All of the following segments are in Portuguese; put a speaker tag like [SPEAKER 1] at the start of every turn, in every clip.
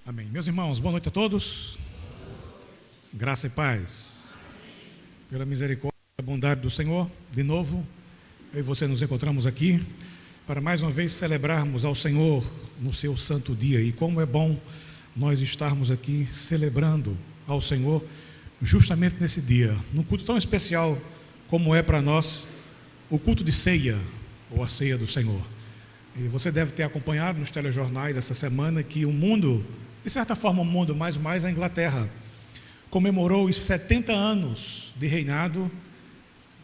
[SPEAKER 1] Amém. Meus irmãos, boa noite a todos. Graça e paz. Pela misericórdia e bondade do Senhor, de novo, eu e você nos encontramos aqui para mais uma vez celebrarmos ao Senhor no seu santo dia. E como é bom nós estarmos aqui celebrando ao Senhor justamente nesse dia, num culto tão especial como é para nós o culto de ceia, ou a ceia do Senhor. E você deve ter acompanhado nos telejornais essa semana que o mundo, de certa forma o mundo, mais a Inglaterra, comemorou os 70 anos de reinado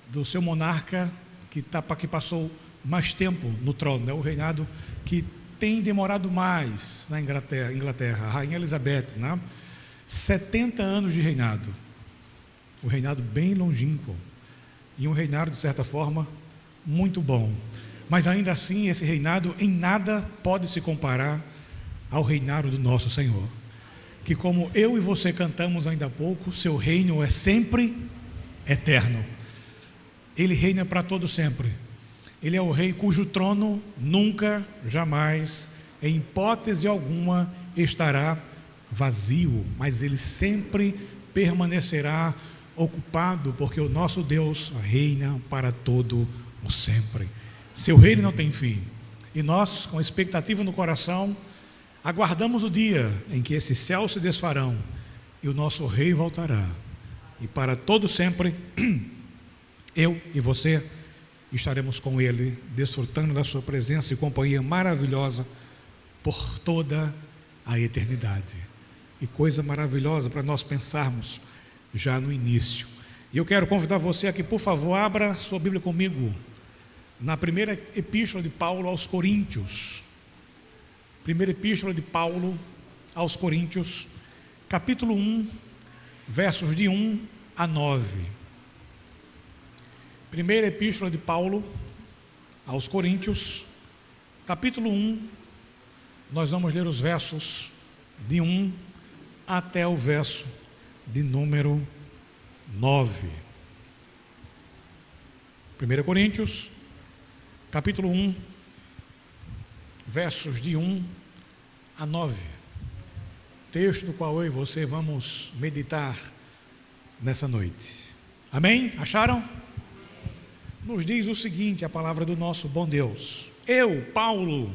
[SPEAKER 1] do seu monarca que passou mais tempo no trono, né? O reinado que tem demorado mais na Inglaterra, a Rainha Elizabeth, né? 70 anos de reinado, um reinado bem longínquo e um reinado de certa forma muito bom, mas ainda assim esse reinado em nada pode se comparar ao reinado do nosso Senhor, que como eu e você cantamos ainda há pouco, seu reino é sempre eterno, ele reina para todo sempre, ele é o rei cujo trono nunca, jamais, em hipótese alguma estará vazio, mas ele sempre permanecerá ocupado, porque o nosso Deus reina para todo o sempre, seu reino não tem fim, e nós com expectativa no coração aguardamos o dia em que esses céus se desfarão e o nosso rei voltará, e para todo sempre eu e você estaremos com ele, desfrutando da sua presença e companhia maravilhosa por toda a eternidade. E coisa maravilhosa para nós pensarmos já no início. E eu quero convidar você aqui, por favor, abra sua Bíblia comigo na primeira epístola de Paulo aos Coríntios. Primeira epístola de Paulo aos Coríntios, capítulo 1, versos de 1 a 9. Primeira epístola de Paulo aos Coríntios, capítulo 1, nós vamos ler os versos de 1 até o verso de número 9. 1 Coríntios, capítulo 1, versos de 1 a 9. Texto do qual eu e você vamos meditar nessa noite. Amém? Acharam? Nos diz o seguinte, a palavra do nosso bom Deus: eu, Paulo,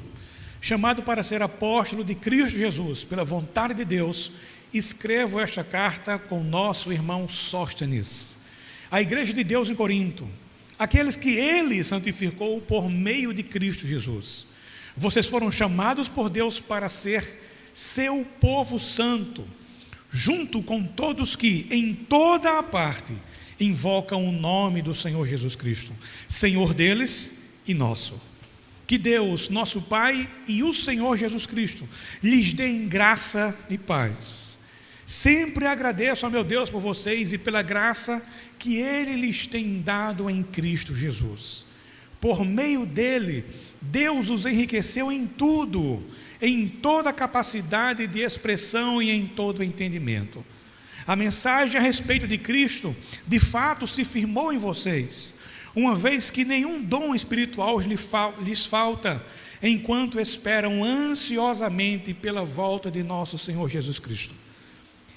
[SPEAKER 1] chamado para ser apóstolo de Cristo Jesus, pela vontade de Deus, escrevo esta carta com nosso irmão Sóstenes, à igreja de Deus em Corinto, aqueles que ele santificou por meio de Cristo Jesus. Vocês foram chamados por Deus para ser seu povo santo, junto com todos que em toda a parte invocam o nome do Senhor Jesus Cristo, Senhor deles e nosso. Que Deus, nosso Pai, e o Senhor Jesus Cristo lhes deem graça e paz. Sempre agradeço ao meu Deus por vocês e pela graça que Ele lhes tem dado em Cristo Jesus. Por meio dele, Deus os enriqueceu em tudo, em toda capacidade de expressão e em todo entendimento. A mensagem a respeito de Cristo, de fato, se firmou em vocês, uma vez que nenhum dom espiritual lhes falta, enquanto esperam ansiosamente pela volta de nosso Senhor Jesus Cristo.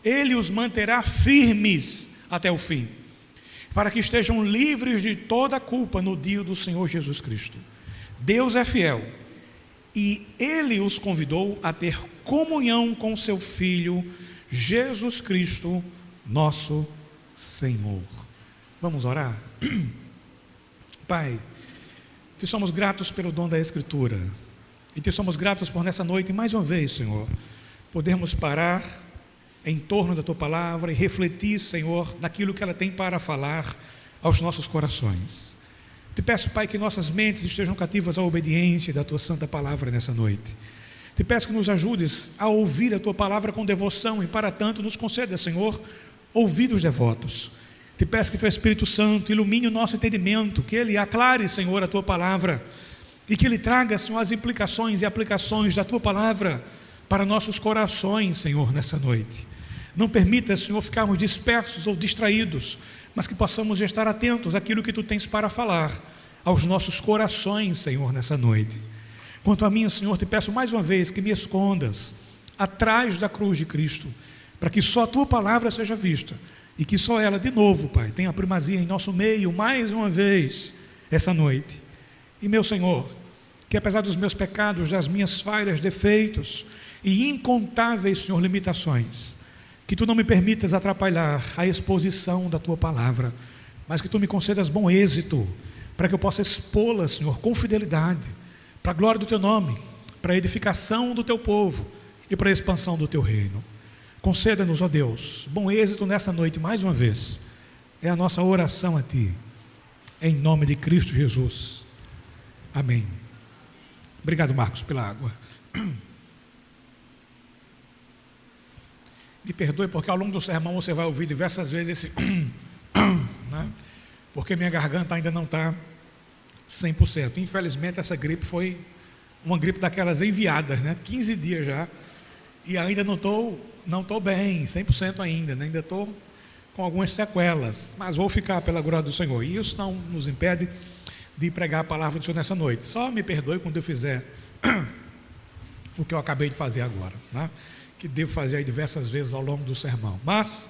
[SPEAKER 1] Ele os manterá firmes até o fim, para que estejam livres de toda culpa no dia do Senhor Jesus Cristo. Deus é fiel, e Ele os convidou a ter comunhão com seu Filho, Jesus Cristo, nosso Senhor. Vamos orar? Pai, te somos gratos pelo dom da Escritura, e te somos gratos por nessa noite, mais uma vez, Senhor, podermos parar em torno da Tua Palavra e refletir, Senhor, naquilo que ela tem para falar aos nossos corações. Te peço, Pai, que nossas mentes estejam cativas à obediência da Tua Santa Palavra nessa noite. Te peço que nos ajudes a ouvir a Tua Palavra com devoção e, para tanto, nos conceda, Senhor, ouvidos devotos. Te peço que Teu Espírito Santo ilumine o nosso entendimento, que Ele aclare, Senhor, a Tua Palavra e que Ele traga, Senhor, as implicações e aplicações da Tua Palavra para nossos corações, Senhor, nessa noite. Não permita, Senhor, ficarmos dispersos ou distraídos, mas que possamos estar atentos àquilo que Tu tens para falar aos nossos corações, Senhor, nessa noite. Quanto a mim, Senhor, te peço mais uma vez que me escondas atrás da cruz de Cristo, para que só a tua palavra seja vista e que só ela, de novo, Pai, tenha primazia em nosso meio mais uma vez essa noite. E meu Senhor, que apesar dos meus pecados, das minhas falhas, defeitos e incontáveis, Senhor, limitações, que tu não me permitas atrapalhar a exposição da tua palavra, mas que tu me concedas bom êxito, para que eu possa expô-la, Senhor, com fidelidade, para a glória do teu nome, para a edificação do teu povo e para a expansão do teu reino. Conceda-nos, ó Deus, bom êxito nessa noite mais uma vez. É a nossa oração a ti, em nome de Cristo Jesus. Amém. Obrigado, Marcos, pela água. Me perdoe, porque ao longo do sermão você vai ouvir diversas vezes esse né? Porque minha garganta ainda não está 100%. Infelizmente essa gripe foi uma gripe daquelas enviadas, né? 15 dias já, e ainda não estou bem, 100% ainda, né? Ainda estou com algumas sequelas, mas vou ficar pela glória do Senhor, e isso não nos impede de pregar a palavra do Senhor nessa noite. Só me perdoe quando eu fizer o que eu acabei de fazer agora, né? Que devo fazer aí diversas vezes ao longo do sermão, mas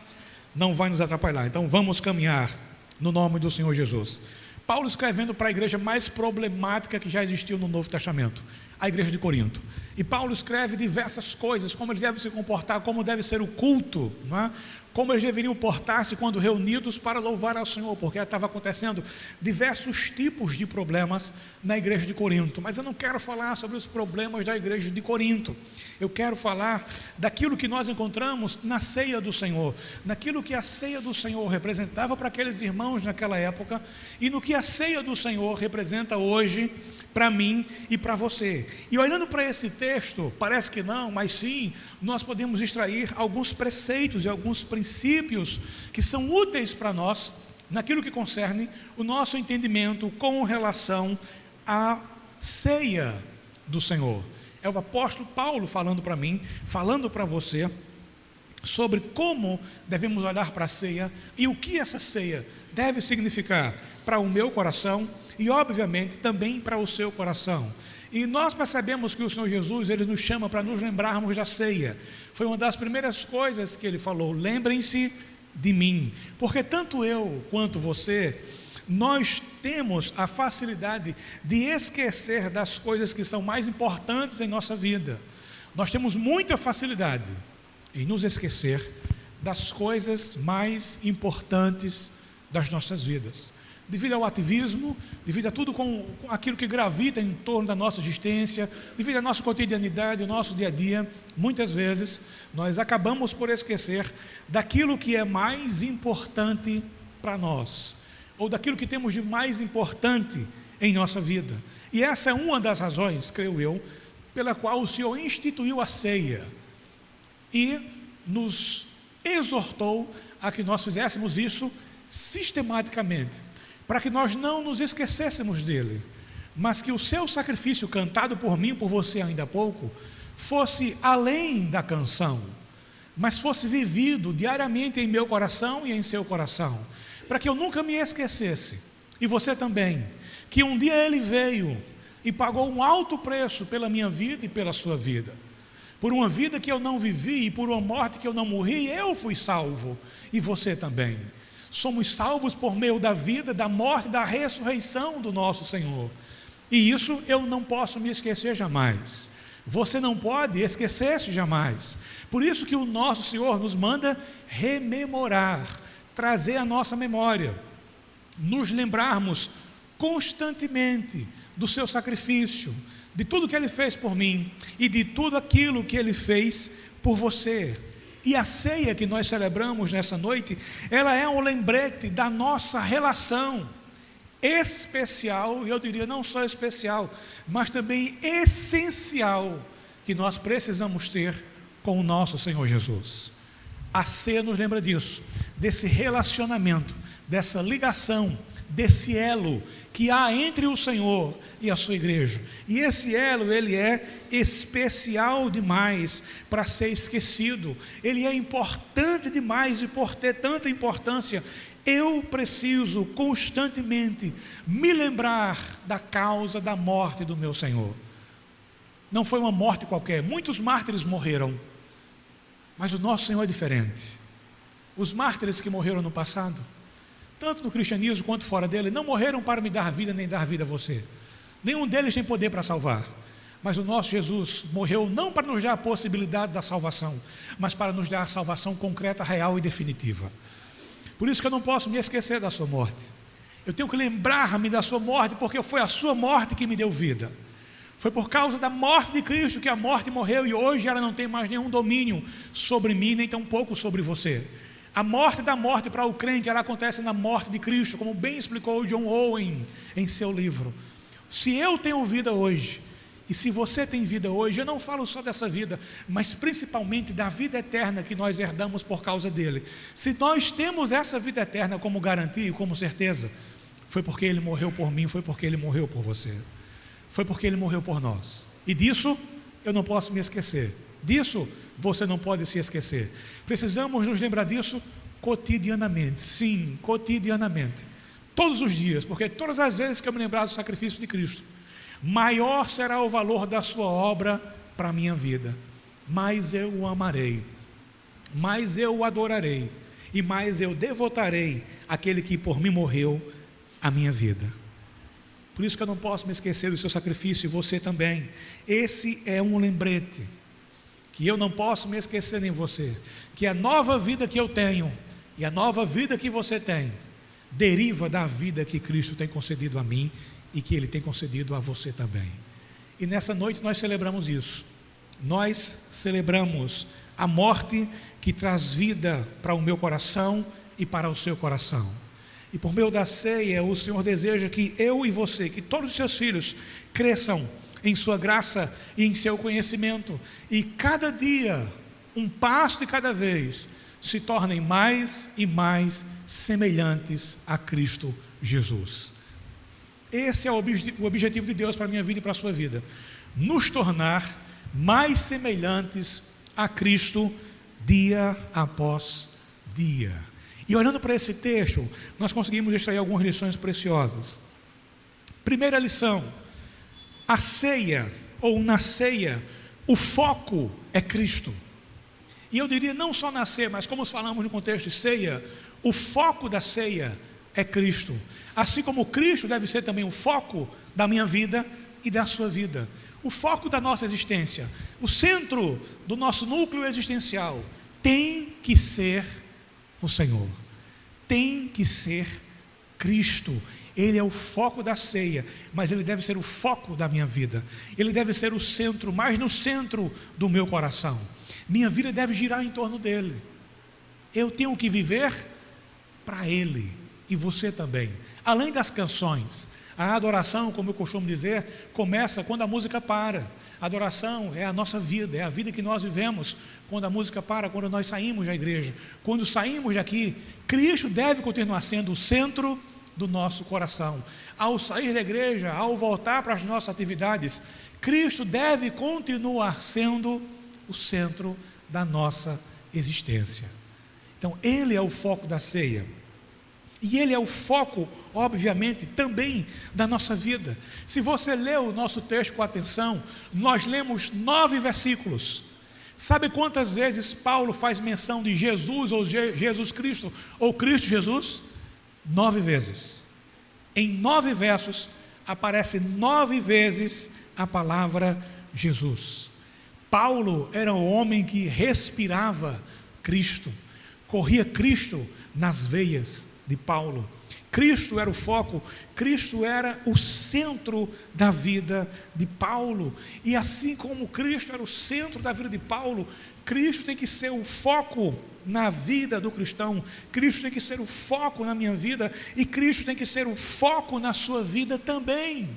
[SPEAKER 1] não vai nos atrapalhar. Então vamos caminhar no nome do Senhor Jesus. Paulo escrevendo para a igreja mais problemática que já existiu no Novo Testamento, a igreja de Corinto. E Paulo escreve diversas coisas, como eles devem se comportar, como deve ser o culto, não é? Como eles deveriam portar-se quando reunidos para louvar ao Senhor, porque estava acontecendo diversos tipos de problemas na igreja de Corinto. Mas eu não quero falar sobre os problemas da igreja de Corinto, eu quero falar daquilo que nós encontramos na ceia do Senhor, naquilo que a ceia do Senhor representava para aqueles irmãos naquela época, e no que a ceia do Senhor representa hoje para mim e para você. E olhando para esse texto, parece que não, mas sim, nós podemos extrair alguns preceitos e alguns princípios que são úteis para nós naquilo que concerne o nosso entendimento com relação à ceia do Senhor. É o apóstolo Paulo falando para mim, falando para você sobre como devemos olhar para a ceia e o que essa ceia deve significar para o meu coração e obviamente também para o seu coração. E nós percebemos que o Senhor Jesus, Ele nos chama para nos lembrarmos da ceia. Foi uma das primeiras coisas que Ele falou: lembrem-se de mim, porque tanto eu quanto você, nós temos a facilidade de esquecer das coisas que são mais importantes em nossa vida. Nós temos muita facilidade em nos esquecer das coisas mais importantes das nossas vidas, devido ao ativismo, devido a tudo com aquilo que gravita em torno da nossa existência, devido à nossa cotidianidade, ao nosso dia a dia. Muitas vezes nós acabamos por esquecer daquilo que é mais importante para nós, ou daquilo que temos de mais importante em nossa vida. E essa é uma das razões, creio eu, pela qual o Senhor instituiu a ceia e nos exortou a que nós fizéssemos isso sistematicamente, para que nós não nos esquecêssemos dele, mas que o seu sacrifício cantado por mim e por você ainda há pouco fosse além da canção, mas fosse vivido diariamente em meu coração e em seu coração, para que eu nunca me esquecesse, e você também, que um dia ele veio e pagou um alto preço pela minha vida e pela sua vida. Por uma vida que eu não vivi e por uma morte que eu não morri, eu fui salvo, e você também. Somos salvos por meio da vida, da morte, da ressurreição do nosso Senhor. E isso eu não posso me esquecer jamais. Você não pode esquecer-se jamais. Por isso que o nosso Senhor nos manda rememorar, trazer à nossa memória, nos lembrarmos constantemente do seu sacrifício, de tudo que Ele fez por mim e de tudo aquilo que Ele fez por você. E a ceia que nós celebramos nessa noite, ela é um lembrete da nossa relação especial, e eu diria não só especial, mas também essencial, que nós precisamos ter com o nosso Senhor Jesus. A ceia nos lembra disso, desse relacionamento, dessa ligação, desse elo que há entre o Senhor e a sua igreja. E esse elo, ele é especial demais para ser esquecido. Ele é importante demais, e por ter tanta importância, eu preciso constantemente me lembrar da causa da morte do meu Senhor. Não foi uma morte qualquer. Muitos mártires morreram, Mas o nosso Senhor é diferente. Os mártires que morreram no passado, tanto no cristianismo quanto fora dele, não morreram para me dar vida nem dar vida a você. Nenhum deles tem poder para salvar. Mas o nosso Jesus morreu não para nos dar a possibilidade da salvação, mas para nos dar a salvação concreta, real e definitiva. Por isso que eu não posso me esquecer da sua morte. Eu tenho que lembrar-me da sua morte, porque foi a sua morte que me deu vida. Foi por causa da morte de Cristo que a morte morreu, e hoje ela não tem mais nenhum domínio sobre mim, nem tampouco sobre você. A morte da morte para o crente, ela acontece na morte de Cristo, como bem explicou John Owen em seu livro. Se eu tenho vida hoje, e se você tem vida hoje, eu não falo só dessa vida, mas principalmente da vida eterna que nós herdamos por causa dele. Se nós temos essa vida eterna como garantia e como certeza, foi porque ele morreu por mim, foi porque ele morreu por você. Foi porque ele morreu por nós. E disso eu não posso me esquecer. Disso você não pode se esquecer. Precisamos nos lembrar disso cotidianamente. Sim, cotidianamente. Todos os dias, porque todas as vezes que eu me lembrar do sacrifício de Cristo, maior será o valor da sua obra para a minha vida. Mais eu o amarei, mais eu o adorarei, e mais eu devotarei àquele que por mim morreu a minha vida. Por isso que eu não posso me esquecer do seu sacrifício, e você também. Esse é um lembrete, que eu não posso me esquecer em você, que a nova vida que eu tenho, e a nova vida que você tem, deriva da vida que Cristo tem concedido a mim, e que Ele tem concedido a você também. E nessa noite nós celebramos isso. Nós celebramos a morte que traz vida para o meu coração e para o seu coração. E por meio da ceia, o Senhor deseja que eu e você, que todos os seus filhos cresçam em sua graça e em seu conhecimento, e cada dia, um passo de cada vez, se tornem mais e mais semelhantes a Cristo Jesus. Esse é o objetivo de Deus para a minha vida e para a sua vida: nos tornar mais semelhantes a Cristo dia após dia. E olhando para esse texto, nós conseguimos extrair algumas lições preciosas. Primeira lição: a ceia, ou na ceia, o foco é Cristo. E eu diria não só na ceia, mas como falamos no contexto de ceia, o foco da ceia é Cristo. Assim como Cristo deve ser também o foco da minha vida e da sua vida. O foco da nossa existência, o centro do nosso núcleo existencial, tem que ser o Senhor. Tem que ser Cristo. Ele é o foco da ceia, mas Ele deve ser o foco da minha vida. Ele deve ser o centro, mais no centro do meu coração. Minha vida deve girar em torno dEle. Eu tenho que viver para Ele, e você também. Além das canções, a adoração, como eu costumo dizer, começa quando a música para. A adoração é a nossa vida, é a vida que nós vivemos quando a música para, quando nós saímos da igreja. Quando saímos daqui, Cristo deve continuar sendo o centro do nosso coração. Ao sair da igreja, ao voltar para as nossas atividades, Cristo deve continuar sendo o centro da nossa existência. Então, Ele é o foco da ceia. E Ele é o foco, obviamente, também da nossa vida. Se você leu o nosso texto com atenção, nós lemos 9 versículos. Sabe quantas vezes Paulo faz menção de Jesus, ou Jesus Cristo, ou Cristo Jesus? 9 vezes. Em 9 versos, aparece 9 vezes a palavra Jesus. Paulo era um homem que respirava Cristo, corria Cristo nas veias de Paulo. Cristo era o foco, Cristo era o centro da vida de Paulo. E assim como Cristo era o centro da vida de Paulo, Cristo tem que ser o foco na vida do cristão. Cristo tem que ser o foco na minha vida, e Cristo tem que ser o foco na sua vida também.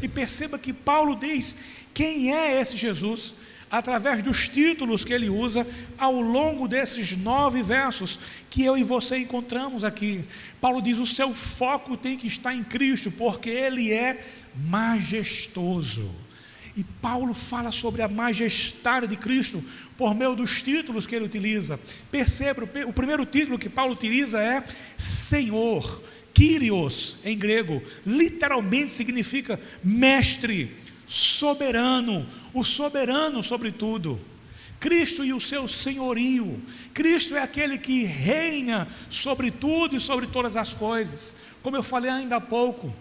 [SPEAKER 1] E perceba que Paulo diz quem é esse Jesus através dos títulos que ele usa ao longo desses 9 versos que eu e você encontramos aqui. Paulo diz: o seu foco tem que estar em Cristo, porque Ele é majestoso. E Paulo fala sobre a majestade de Cristo por meio dos títulos que ele utiliza. Perceba, o primeiro título que Paulo utiliza é Senhor, Kyrios em grego, literalmente significa mestre, soberano, o soberano sobre tudo. Cristo e o seu senhorio. Cristo é aquele que reina sobre tudo e sobre todas as coisas. Como eu falei ainda há pouco,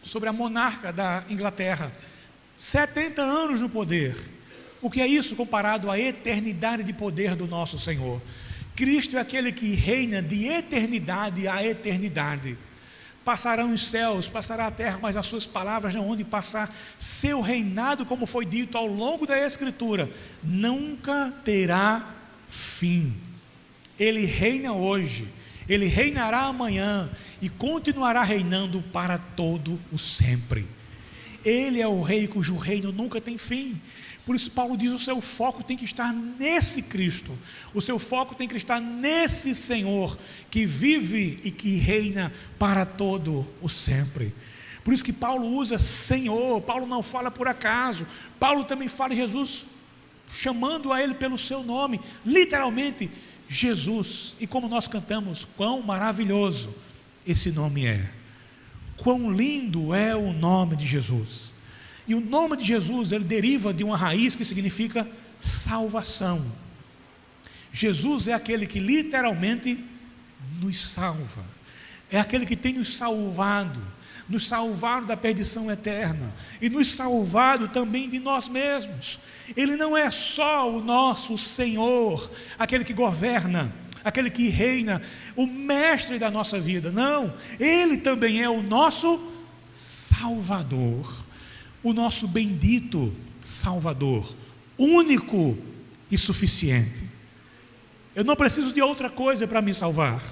[SPEAKER 1] sobre a monarca da Inglaterra, 70 anos no poder. O que é isso comparado à eternidade de poder do nosso Senhor? Cristo é aquele que reina de eternidade a eternidade. Passarão os céus, passará a terra, mas as suas palavras não hão de passar. Seu reinado, como foi dito ao longo da Escritura, nunca terá fim. Ele reina hoje, ele reinará amanhã e continuará reinando para todo o sempre. Ele é o rei cujo reino nunca tem fim. Por isso Paulo diz: o seu foco tem que estar nesse Cristo, o seu foco tem que estar nesse Senhor que vive e que reina para todo o sempre. Por isso que Paulo usa Senhor. Paulo não fala por acaso. Paulo também fala de Jesus chamando a ele pelo seu nome, literalmente Jesus. E como nós cantamos, quão maravilhoso esse nome é, quão lindo é o nome de Jesus. E o nome de Jesus, ele deriva de uma raiz que significa salvação. Jesus é aquele que literalmente nos salva, é aquele que tem nos salvado da perdição eterna e nos salvado também de nós mesmos. Ele não é só o nosso Senhor, aquele que governa, aquele que reina, o mestre da nossa vida. Não, Ele também é o nosso Salvador, o nosso bendito Salvador, único e suficiente. Eu não preciso de outra coisa para me salvar.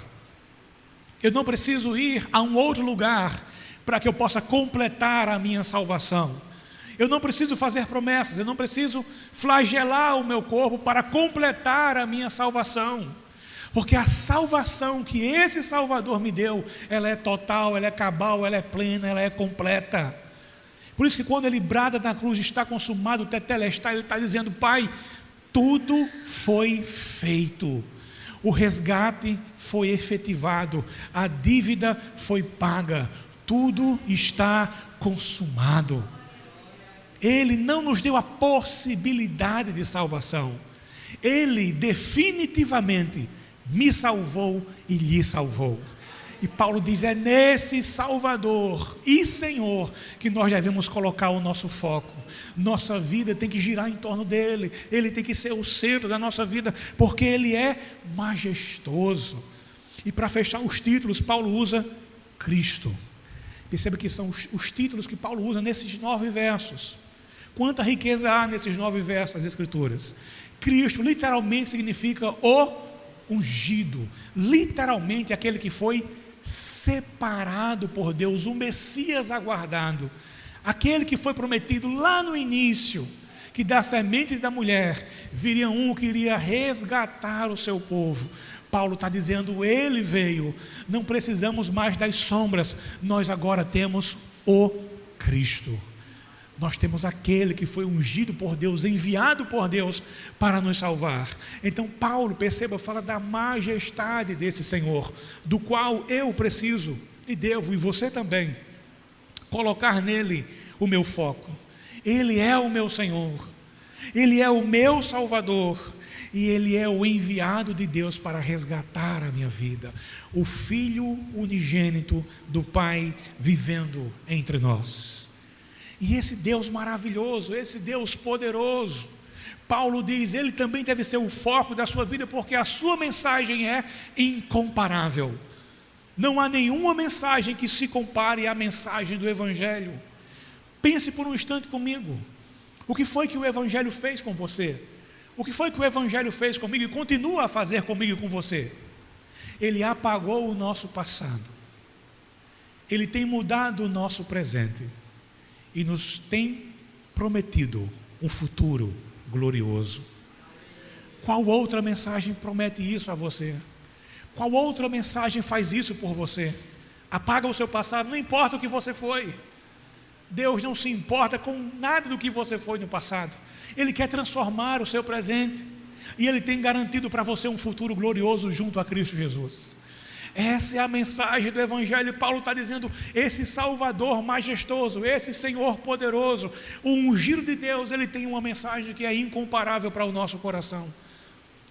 [SPEAKER 1] Eu não preciso ir a um outro lugar para que eu possa completar a minha salvação. Eu não preciso fazer promessas, eu não preciso flagelar o meu corpo para completar a minha salvação. Porque a salvação que esse Salvador me deu, ela é total, ela é cabal, ela é plena, ela é completa. Por isso que quando ele brada na cruz, está consumado, tetelestai, ele está dizendo: Pai, tudo foi feito, o resgate foi efetivado, a dívida foi paga, tudo está consumado. Ele não nos deu a possibilidade de salvação, Ele definitivamente me salvou e lhe salvou. E Paulo diz: é nesse Salvador e Senhor que nós devemos colocar o nosso foco. Nossa vida tem que girar em torno dele, ele tem que ser o centro da nossa vida, porque ele é majestoso. E para fechar os títulos, Paulo usa Cristo. Perceba que são os títulos que Paulo usa nesses 9 versos. Quanta riqueza há nesses 9 versos das Escrituras. Cristo literalmente significa o ungido, literalmente aquele que foi separado por Deus, o Messias aguardado, aquele que foi prometido lá no início, que da semente da mulher viria um que iria resgatar o seu povo. Paulo está dizendo: ele veio, não precisamos mais das sombras, nós agora temos o Cristo. Nós temos aquele que foi ungido por Deus, enviado por Deus para nos salvar. Então Paulo, perceba, fala da majestade desse Senhor, do qual eu preciso e devo, e você também, colocar nele o meu foco. Ele é o meu Senhor, Ele é o meu Salvador, e Ele é o enviado de Deus para resgatar a minha vida, o Filho unigênito do Pai vivendo entre nós. E esse Deus maravilhoso, esse Deus poderoso, Paulo diz, ele também deve ser o foco da sua vida, porque a sua mensagem é incomparável. Não há nenhuma mensagem que se compare à mensagem do Evangelho. Pense por um instante comigo. O que foi que o Evangelho fez com você? O que foi que o Evangelho fez comigo e continua a fazer comigo e com você? Ele apagou o nosso passado. Ele tem mudado o nosso presente. E nos tem prometido um futuro glorioso. Qual outra mensagem promete isso a você? Qual outra mensagem faz isso por você? Apaga o seu passado, não importa o que você foi. Deus não se importa com nada do que você foi no passado. Ele quer transformar o seu presente. E Ele tem garantido para você um futuro glorioso junto a Cristo Jesus. Essa é a mensagem do Evangelho. Paulo está dizendo: esse Salvador majestoso, esse Senhor poderoso, o ungido de Deus, ele tem uma mensagem que é incomparável para o nosso coração.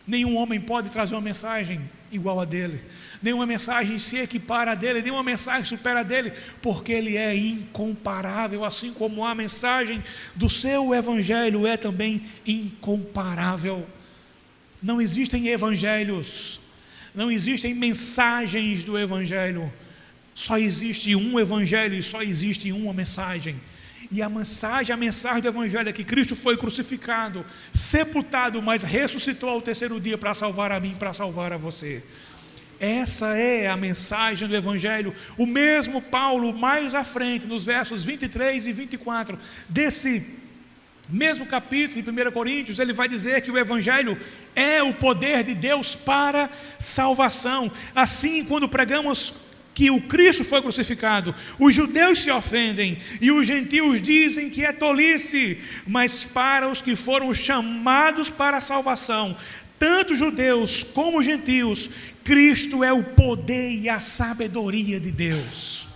[SPEAKER 1] Nenhum homem pode trazer uma mensagem igual a dele, nenhuma mensagem se equipara a dele, nenhuma mensagem supera a dele, porque ele é incomparável, assim como a mensagem do seu Evangelho é também incomparável. Não existem evangelhos, não existem mensagens do Evangelho, só existe um Evangelho e só existe uma mensagem. E a mensagem do Evangelho é que Cristo foi crucificado, sepultado, mas ressuscitou ao terceiro dia para salvar a mim, para salvar a você. Essa é a mensagem do Evangelho. O mesmo Paulo, mais à frente, nos versos 23 e 24, desse mesmo capítulo, em 1 Coríntios, ele vai dizer que o Evangelho é o poder de Deus para salvação. Assim, quando pregamos que o Cristo foi crucificado, os judeus se ofendem e os gentios dizem que é tolice, mas para os que foram chamados para a salvação, tanto judeus como gentios, Cristo é o poder e a sabedoria de Deus.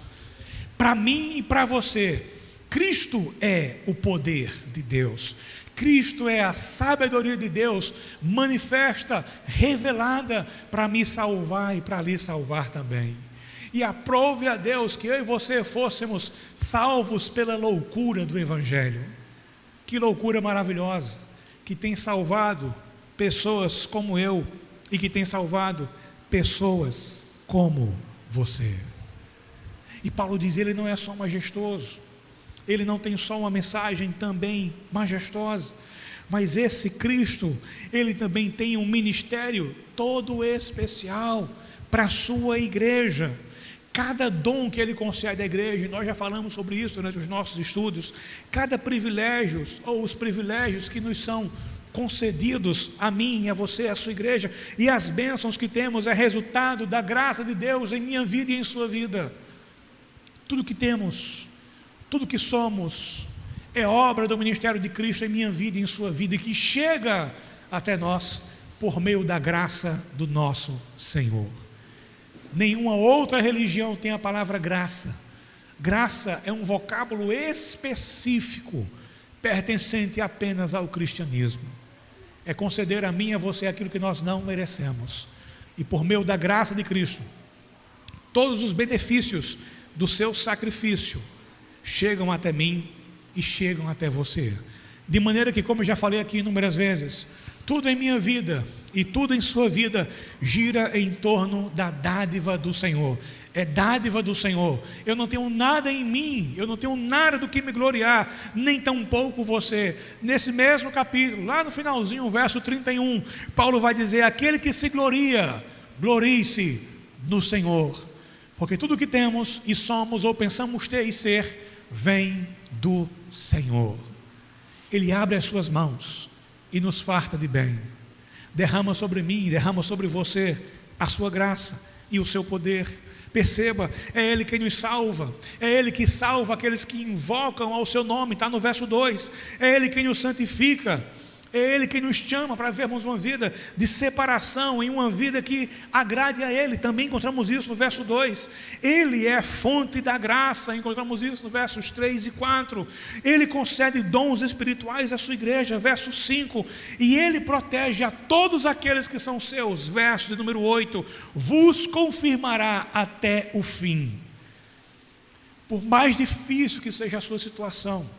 [SPEAKER 1] Para mim e para você, Cristo é o poder de Deus. Cristo é a sabedoria de Deus manifesta, revelada para me salvar e para lhe salvar também. E aprove a Deus que eu e você fôssemos salvos pela loucura do Evangelho. Que loucura maravilhosa, que tem salvado pessoas como eu e que tem salvado pessoas como você. E Paulo diz: ele não é só majestoso, ele não tem só uma mensagem também majestosa, mas esse Cristo, ele também tem um ministério todo especial para a sua igreja. Cada dom que ele concede à igreja, nós já falamos sobre isso durante os nossos estudos, cada privilégio, ou os privilégios que nos são concedidos a mim, a você, a sua igreja, e as bênçãos que temos é resultado da graça de Deus em minha vida e em sua vida. Tudo que temos, tudo que somos, é obra do ministério de Cristo em minha vida e em sua vida, e que chega até nós por meio da graça do nosso Senhor. Nenhuma outra religião tem a palavra graça. Graça é um vocábulo específico, pertencente apenas ao cristianismo. É conceder a mim e a você aquilo que nós não merecemos. E por meio da graça de Cristo, todos os benefícios do seu sacrifício chegam até mim e chegam até você. De maneira que, como eu já falei aqui inúmeras vezes, tudo em minha vida e tudo em sua vida gira em torno da dádiva do Senhor. É dádiva do Senhor. Eu não tenho nada em mim, eu não tenho nada do que me gloriar, nem tampouco você. Nesse mesmo capítulo, lá no finalzinho, verso 31, Paulo vai dizer: aquele que se gloria, glorie-se no Senhor. Porque tudo o que temos e somos ou pensamos ter e ser, vem do Senhor. Ele abre as suas mãos e nos farta de bem, derrama sobre mim, derrama sobre você a sua graça e o seu poder. Perceba, é Ele quem nos salva, é Ele que salva aqueles que invocam ao seu nome, está no verso 2, é Ele quem nos santifica, é Ele quem nos chama para vivermos uma vida de separação, em uma vida que agrade a Ele. Também encontramos isso no verso 2. Ele é fonte da graça, encontramos isso no versos 3 e 4. Ele concede dons espirituais à sua igreja, verso 5. E Ele protege a todos aqueles que são seus, verso de número 8. Vos confirmará até o fim. Por mais difícil que seja a sua situação,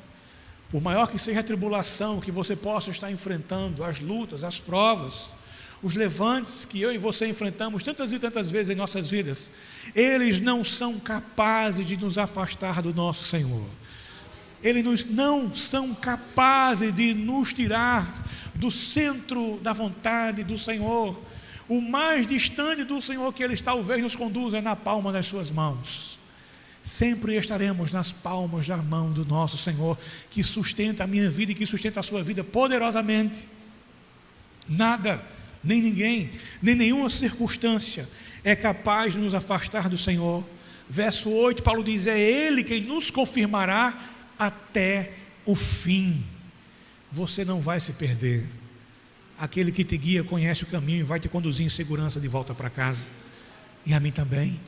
[SPEAKER 1] por maior que seja a tribulação que você possa estar enfrentando, as lutas, as provas, os levantes que eu e você enfrentamos tantas e tantas vezes em nossas vidas, eles não são capazes de nos afastar do nosso Senhor. Eles não são capazes de nos tirar do centro da vontade do Senhor. O mais distante do Senhor que Ele talvez nos conduza é na palma das suas mãos. Sempre estaremos nas palmas da mão do nosso Senhor, que sustenta a minha vida e que sustenta a sua vida poderosamente. Nada, nem ninguém, nem nenhuma circunstância é capaz de nos afastar do Senhor. Verso 8, Paulo diz: é Ele quem nos confirmará até o fim. Você não vai se perder. Aquele que te guia conhece o caminho e vai te conduzir em segurança de volta para casa. e a mim também.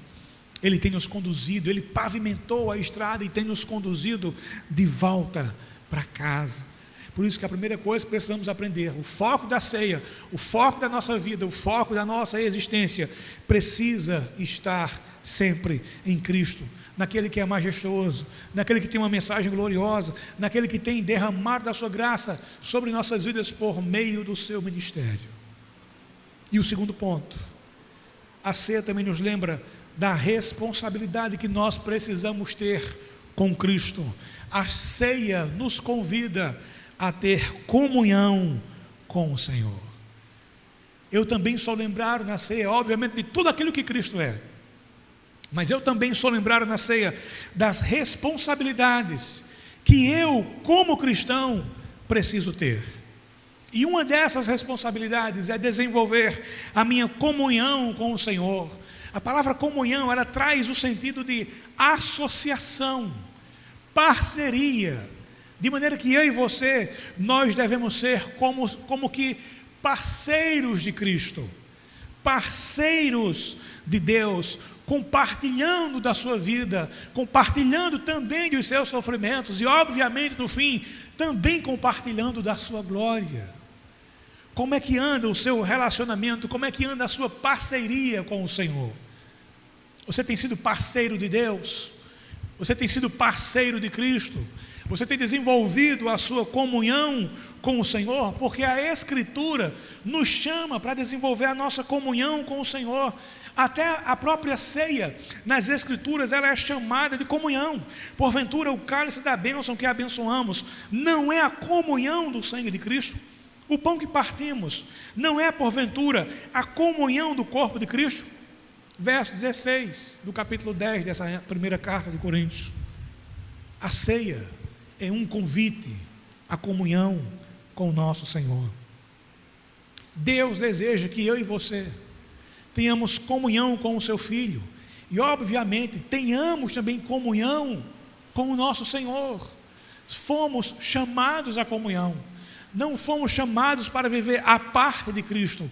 [SPEAKER 1] Ele tem nos conduzido, Ele pavimentou a estrada e tem nos conduzido de volta para casa. Por isso que a primeira coisa que precisamos aprender, o foco da ceia, o foco da nossa vida, o foco da nossa existência, precisa estar sempre em Cristo, naquele que é majestoso, naquele que tem uma mensagem gloriosa, naquele que tem derramado da sua graça sobre nossas vidas por meio do seu ministério. E o segundo ponto, a ceia também nos lembra da responsabilidade que nós precisamos ter com Cristo. A ceia nos convida a ter comunhão com o Senhor. Eu também sou lembrado na ceia, obviamente, de tudo aquilo que Cristo é, mas eu também sou lembrado na ceia das responsabilidades que eu, como cristão, preciso ter. E uma dessas responsabilidades é desenvolver a minha comunhão com o Senhor. A palavra comunhão, ela traz o sentido de associação, parceria, de maneira que eu e você, nós devemos ser como que parceiros de Cristo, parceiros de Deus, compartilhando da sua vida, compartilhando também dos seus sofrimentos e, obviamente, no fim, também compartilhando da sua glória. Como é que anda o seu relacionamento? Como é que anda a sua parceria com o Senhor? Você tem sido parceiro de Deus? Você tem sido parceiro de Cristo? Você tem desenvolvido a sua comunhão com o Senhor? Porque a Escritura nos chama para desenvolver a nossa comunhão com o Senhor. Até a própria ceia, nas Escrituras, ela é chamada de comunhão. Porventura, o cálice da bênção que abençoamos não é a comunhão do sangue de Cristo? O pão que partimos não é, porventura, a comunhão do corpo de Cristo? Verso 16 do capítulo 10 dessa primeira carta de Coríntios. A ceia é um convite à comunhão com o nosso Senhor. Deus deseja que eu e você tenhamos comunhão com o seu Filho e, obviamente, tenhamos também comunhão com o nosso Senhor. Fomos chamados à comunhão, não fomos chamados para viver à parte de Cristo,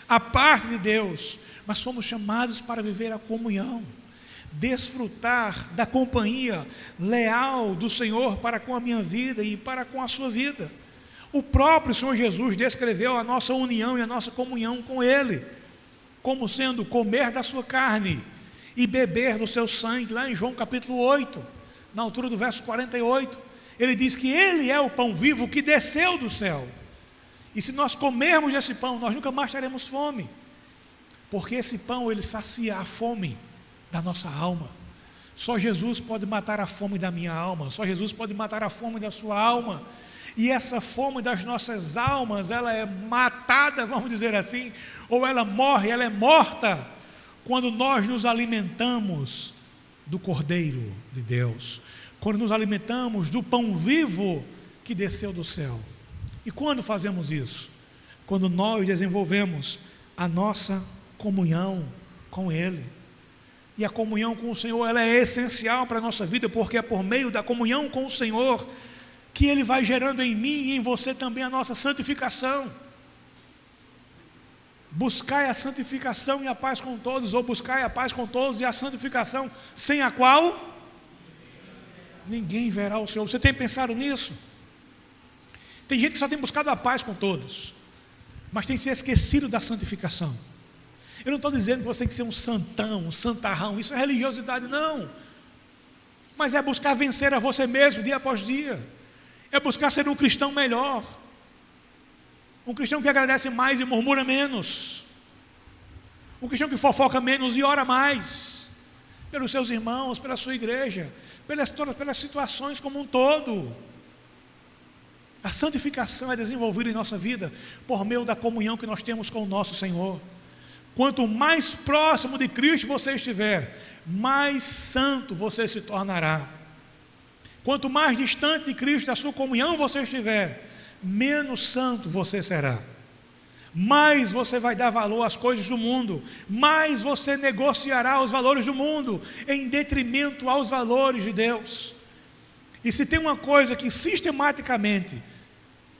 [SPEAKER 1] à parte de Deus, mas fomos chamados para viver a comunhão, desfrutar da companhia leal do Senhor para com a minha vida e para com a sua vida. O próprio Senhor Jesus descreveu a nossa união e a nossa comunhão com Ele, como sendo comer da sua carne e beber do seu sangue, lá em João capítulo 8, na altura do verso 48, ele diz que Ele é o pão vivo que desceu do céu, e se nós comermos esse pão, nós nunca mais teremos fome, porque esse pão, ele sacia a fome da nossa alma. Só Jesus pode matar a fome da minha alma, só Jesus pode matar a fome da sua alma, e essa fome das nossas almas, ela é matada, vamos dizer assim, ou ela morre, ela é morta, quando nós nos alimentamos do Cordeiro de Deus, quando nos alimentamos do pão vivo que desceu do céu. E quando fazemos isso? Quando nós desenvolvemos a nossa comunhão com Ele. E a comunhão com o Senhor, ela é essencial para a nossa vida, porque é por meio da comunhão com o Senhor que Ele vai gerando em mim e em você também a nossa santificação. Buscai a santificação e a paz com todos, ou buscai a paz com todos e a santificação, sem a qual ninguém verá o Senhor. Você tem pensado nisso? Tem gente que só tem buscado a paz com todos, mas tem se esquecido da santificação. Eu não estou dizendo que você tem que ser um santão, um santarrão, isso é religiosidade, não. Mas é buscar vencer a você mesmo dia após dia. É buscar ser um cristão melhor. Um cristão que agradece mais e murmura menos. Um cristão que fofoca menos e ora mais. Pelos seus irmãos, pela sua igreja, pelas situações como um todo. A santificação é desenvolvida em nossa vida por meio da comunhão que nós temos com o nosso Senhor. Quanto mais próximo de Cristo você estiver, mais santo você se tornará. Quanto mais distante de Cristo, da sua comunhão você estiver, menos santo você será. Mais você vai dar valor às coisas do mundo, mais você negociará os valores do mundo, em detrimento aos valores de Deus. E se tem uma coisa que sistematicamente,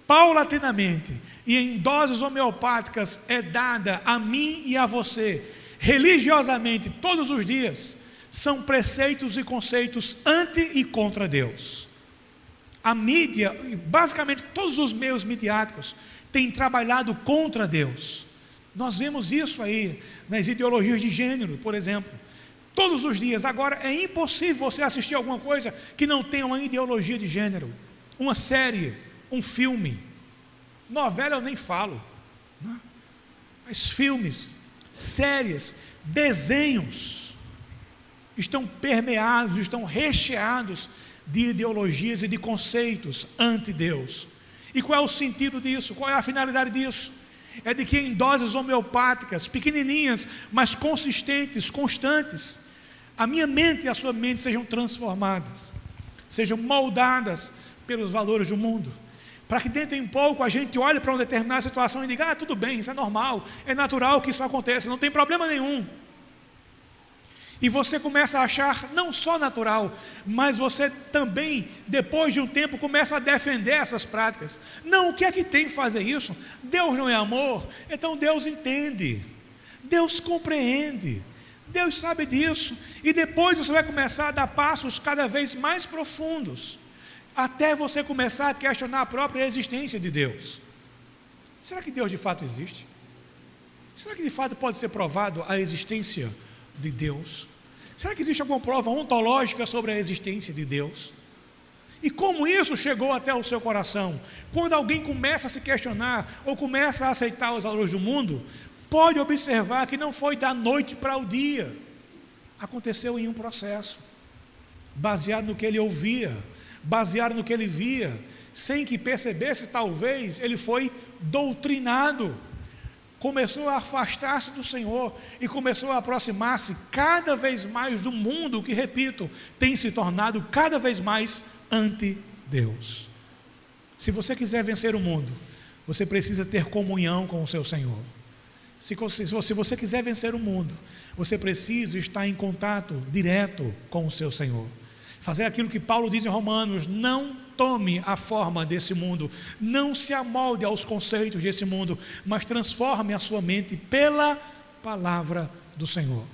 [SPEAKER 1] paulatinamente e em doses homeopáticas é dada a mim e a você, religiosamente todos os dias, são preceitos e conceitos anti e contra Deus. A mídia, basicamente todos os meios midiáticos, têm trabalhado contra Deus. Nós vemos isso aí nas ideologias de gênero, por exemplo. Todos os dias. Agora é impossível você assistir alguma coisa que não tenha uma ideologia de gênero. Uma série, um filme. Novela eu nem falo, né? Mas filmes, séries, desenhos estão permeados, estão recheados de ideologias e de conceitos anti-Deus. E qual é o sentido disso? Qual é a finalidade disso? É de que em doses homeopáticas, pequenininhas, mas consistentes, constantes, a minha mente e a sua mente sejam transformadas, sejam moldadas pelos valores do mundo, para que dentro em pouco a gente olhe para uma determinada situação e diga: tudo bem, isso é normal, é natural que isso aconteça, não tem problema nenhum. E você começa a achar não só natural, mas você também, depois de um tempo, começa a defender essas práticas. Não, o que é que tem que fazer isso? Deus não é amor? Então Deus entende, Deus compreende, Deus sabe disso. E depois você vai começar a dar passos cada vez mais profundos, até você começar a questionar a própria existência de Deus. Será que Deus de fato existe? Será que de fato pode ser provado a existência de Deus? Será que existe alguma prova ontológica sobre a existência de Deus? E como isso chegou até o seu coração? Quando alguém começa a se questionar ou começa a aceitar os valores do mundo, pode observar que não foi da noite para o dia. Aconteceu em um processo, baseado no que ele ouvia, baseado no que ele via, sem que percebesse, talvez, ele foi doutrinado. Começou a afastar-se do Senhor e começou a aproximar-se cada vez mais do mundo que, repito, tem se tornado cada vez mais anti-Deus. Se você quiser vencer o mundo, você precisa ter comunhão com o seu Senhor. Se você quiser vencer o mundo, você precisa estar em contato direto com o seu Senhor. Fazer aquilo que Paulo diz em Romanos: não tome a forma desse mundo, não se amolde aos conceitos desse mundo, mas transforme a sua mente pela palavra do Senhor.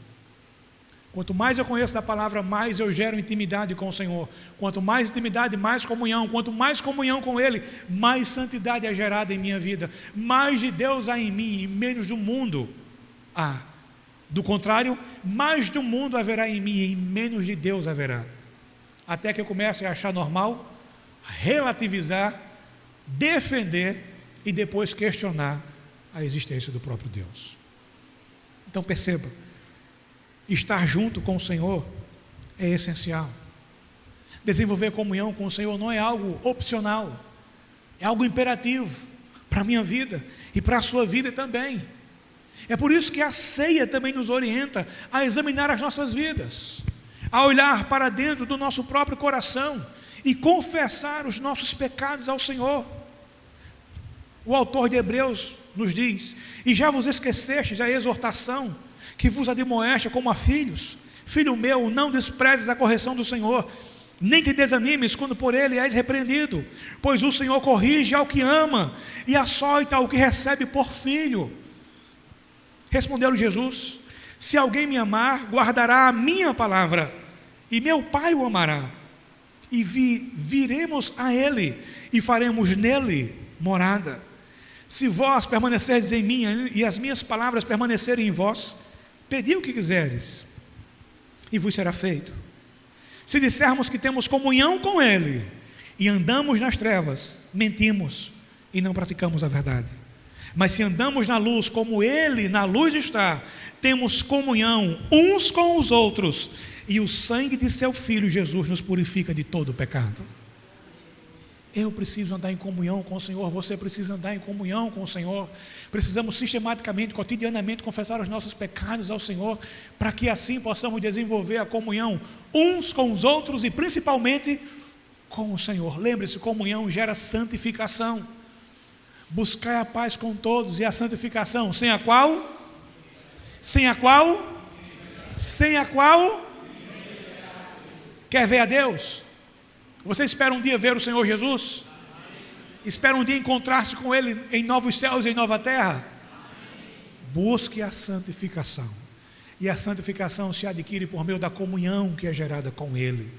[SPEAKER 1] Quanto mais eu conheço da palavra, mais eu gero intimidade com o Senhor. Quanto mais intimidade, mais comunhão. Quanto mais comunhão com Ele, mais santidade é gerada em minha vida. Mais de Deus há em mim e menos do mundo há. Do contrário, mais do mundo haverá em mim e menos de Deus haverá. Até que eu comece a achar normal, relativizar, defender e depois questionar a existência do próprio Deus. Então perceba, estar junto com o Senhor é essencial. Desenvolver comunhão com o Senhor não é algo opcional, é algo imperativo para a minha vida e para a sua vida também. É por isso que a ceia também nos orienta a examinar as nossas vidas, a olhar para dentro do nosso próprio coração e confessar os nossos pecados ao Senhor. O autor de Hebreus nos diz: e já vos esquecestes da exortação que vos admoesta como a filhos. Filho meu, não desprezes a correção do Senhor, nem te desanimes quando por ele és repreendido, pois o Senhor corrige ao que ama e açoita ao que recebe por filho. Respondeu Jesus: se alguém me amar, guardará a minha palavra, e meu Pai o amará, e viremos a ele, e faremos nele morada. Se vós permanecerdes em mim, e as minhas palavras permanecerem em vós, pedi o que quiseres, e vos será feito. Se dissermos que temos comunhão com ele, e andamos nas trevas, mentimos, e não praticamos a verdade. Mas se andamos na luz, como ele na luz está, temos comunhão uns com os outros, e o sangue de seu Filho Jesus nos purifica de todo o pecado. Eu preciso andar em comunhão com o Senhor, você precisa andar em comunhão com o Senhor. Precisamos sistematicamente, cotidianamente confessar os nossos pecados ao Senhor, para que assim possamos desenvolver a comunhão uns com os outros e principalmente com o Senhor. Lembre-se, comunhão gera santificação. Buscai a paz com todos e a santificação, sem a qual quer ver a Deus? Você espera um dia ver o Senhor Jesus? Espera um dia encontrar-se com Ele em novos céus e em nova terra? Busque a santificação. e a santificação se adquire por meio da comunhão que é gerada com Ele.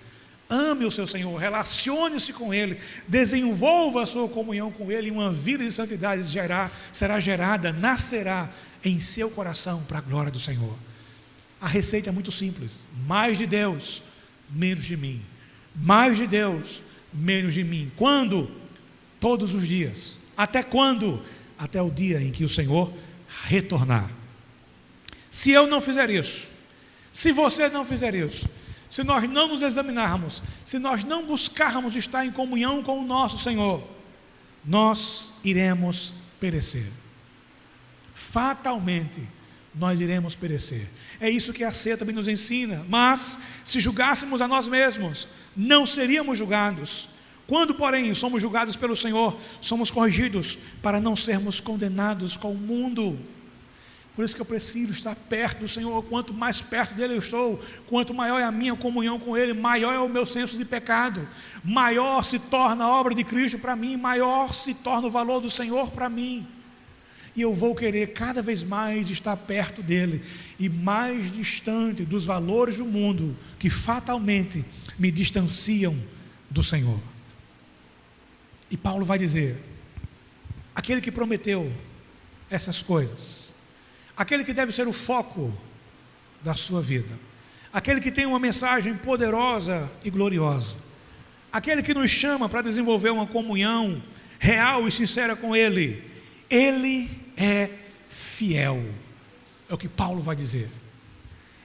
[SPEAKER 1] Ame o seu Senhor, relacione-se com Ele, desenvolva a sua comunhão com Ele, e uma vida de santidade será gerada, nascerá em seu coração para a glória do Senhor. A receita é muito simples: mais de Deus, menos de mim. Mais de Deus, menos de mim. Quando? Todos os dias. Até quando? Até o dia em que o Senhor retornar. Se eu não fizer isso, se você não fizer isso, se nós não nos examinarmos, se nós não buscarmos estar em comunhão com o nosso Senhor, nós iremos perecer. Fatalmente, nós iremos perecer. É isso que a ceia também nos ensina. Mas, se julgássemos a nós mesmos, não seríamos julgados. Quando, porém, somos julgados pelo Senhor, somos corrigidos para não sermos condenados com o mundo. Por isso que eu preciso estar perto do Senhor. Quanto mais perto dele eu estou, quanto maior é a minha comunhão com Ele, maior é o meu senso de pecado, maior se torna a obra de Cristo para mim, maior se torna o valor do Senhor para mim. E eu vou querer cada vez mais estar perto dele e mais distante dos valores do mundo que fatalmente me distanciam do Senhor. E Paulo vai dizer: aquele que prometeu essas coisas, aquele que deve ser o foco da sua vida, aquele que tem uma mensagem poderosa e gloriosa, aquele que nos chama para desenvolver uma comunhão real e sincera com Ele, Ele é fiel. É o que Paulo vai dizer.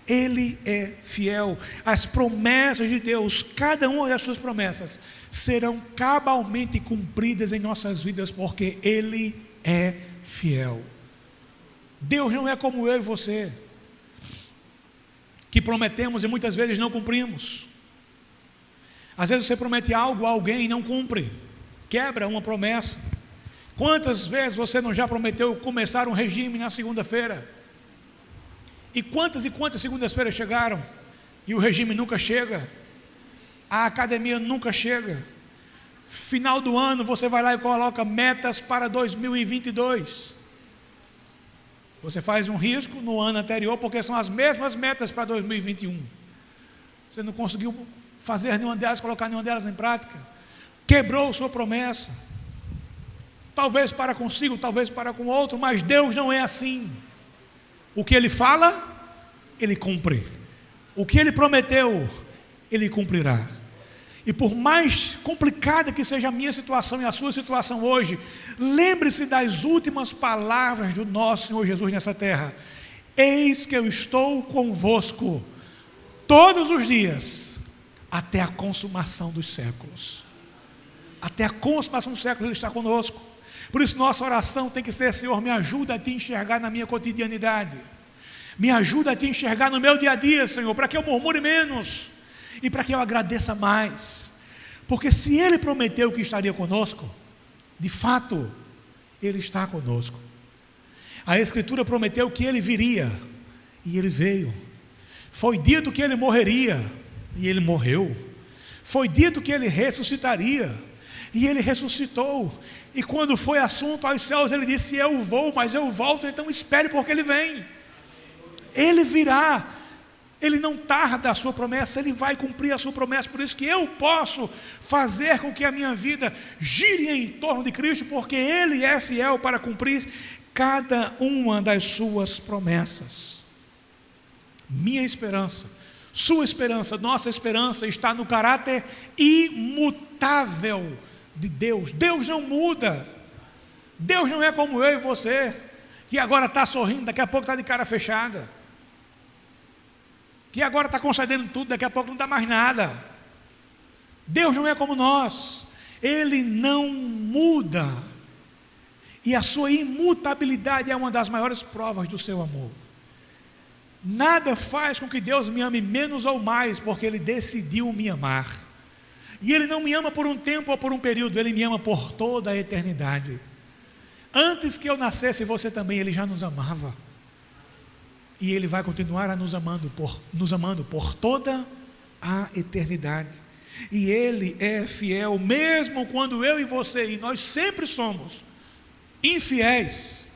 [SPEAKER 1] Ele é fiel. As promessas de Deus, cada uma das suas promessas, serão cabalmente cumpridas em nossas vidas, porque Ele é fiel. Deus não é como eu e você, que prometemos e muitas vezes não cumprimos. Às vezes você promete algo a alguém e não cumpre, quebra uma promessa. Quantas vezes você não já prometeu começar um regime na segunda-feira? E quantas segundas-feiras chegaram e o regime nunca chega? A academia nunca chega. Final do ano você vai lá e coloca metas para 2022. Você faz um risco no ano anterior, porque são as mesmas metas para 2021. Você não conseguiu fazer nenhuma delas, colocar nenhuma delas em prática. Quebrou sua promessa. Talvez para consigo, talvez para com outro, mas Deus não é assim. O que Ele fala, Ele cumpre. O que Ele prometeu, Ele cumprirá. E por mais complicada que seja a minha situação e a sua situação hoje, lembre-se das últimas palavras do nosso Senhor Jesus nessa terra: eis que eu estou convosco todos os dias, até a consumação dos séculos. Até a consumação dos séculos Ele está conosco. Por isso nossa oração tem que ser: Senhor, me ajuda a te enxergar na minha cotidianidade, me ajuda a te enxergar no meu dia a dia, Senhor, para que eu murmure menos e para que eu agradeça mais. Porque se Ele prometeu que estaria conosco, de fato Ele está conosco. A Escritura prometeu que Ele viria, e Ele veio. Foi dito que Ele morreria, e Ele morreu. Foi dito que Ele ressuscitaria, e Ele ressuscitou. E quando foi assunto aos céus, Ele disse: eu vou, mas eu volto, então espere, porque Ele vem. Ele virá. Ele não tarda a sua promessa, Ele vai cumprir a sua promessa. Por isso que eu posso fazer com que a minha vida gire em torno de Cristo, porque Ele é fiel para cumprir cada uma das suas promessas. Minha esperança, sua esperança, nossa esperança está no caráter imutável de Deus. Deus não muda. Deus não é como eu e você, que agora está sorrindo, daqui a pouco está de cara fechada, que agora está concedendo tudo, daqui a pouco não dá mais nada. Deus não é como nós. Ele não muda, e a sua imutabilidade é uma das maiores provas do seu amor. Nada faz com que Deus me ame menos ou mais, porque Ele decidiu me amar. E Ele não me ama por um tempo ou por um período, Ele me ama por toda a eternidade. Antes que eu nascesse, você também, Ele já nos amava. E Ele vai continuar nos amando por toda a eternidade. E Ele é fiel, mesmo quando eu e você, e nós sempre somos infiéis.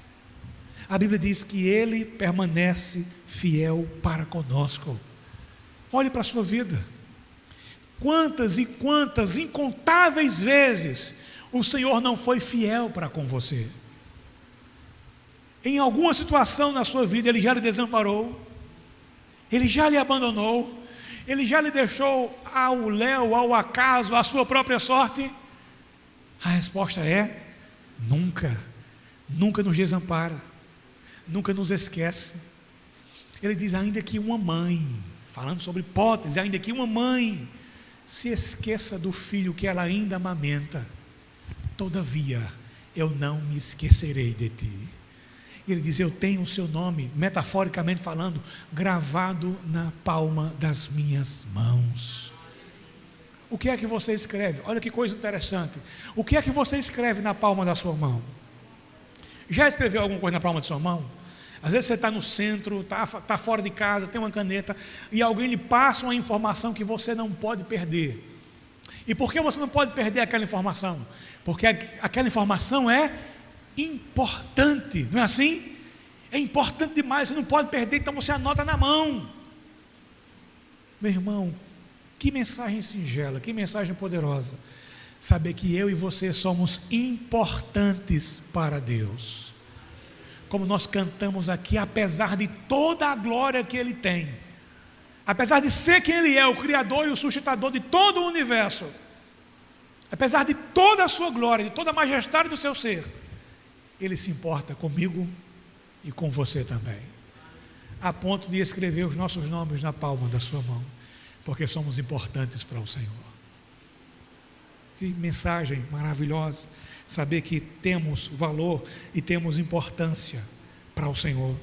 [SPEAKER 1] A Bíblia diz que Ele permanece fiel para conosco. Olhe para a sua vida. Quantas e quantas, incontáveis vezes, o Senhor não foi fiel para com você. Em alguma situação na sua vida, Ele já lhe desamparou, Ele já lhe abandonou, Ele já lhe deixou ao léu, ao acaso, à sua própria sorte? A resposta é: nunca, nunca nos desampara, nunca nos esquece. Ele diz: ainda que uma mãe, falando sobre hipótese, ainda que uma mãe se esqueça do filho que ela ainda amamenta, todavia eu não me esquecerei de ti. E ele diz: eu tenho o seu nome, metaforicamente falando, gravado na palma das minhas mãos. O que é que você escreve? Olha que coisa interessante. O que é que você escreve na palma da sua mão? Já escreveu alguma coisa na palma da sua mão? Às vezes você está no centro, está fora de casa, tem uma caneta, e alguém lhe passa uma informação que você não pode perder. E por que você não pode perder aquela informação? Porque aquela informação é importante, não é assim? É importante demais, você não pode perder, então você anota na mão. Meu irmão, que mensagem singela, que mensagem poderosa, saber que eu e você somos importantes para Deus. Como nós cantamos aqui, apesar de toda a glória que Ele tem, apesar de ser quem Ele é, o Criador e o sustentador de todo o universo, apesar de toda a sua glória, de toda a majestade do seu ser, Ele se importa comigo e com você também, a ponto de escrever os nossos nomes na palma da sua mão, porque somos importantes para o Senhor. Que mensagem maravilhosa, saber que temos valor e temos importância para o Senhor.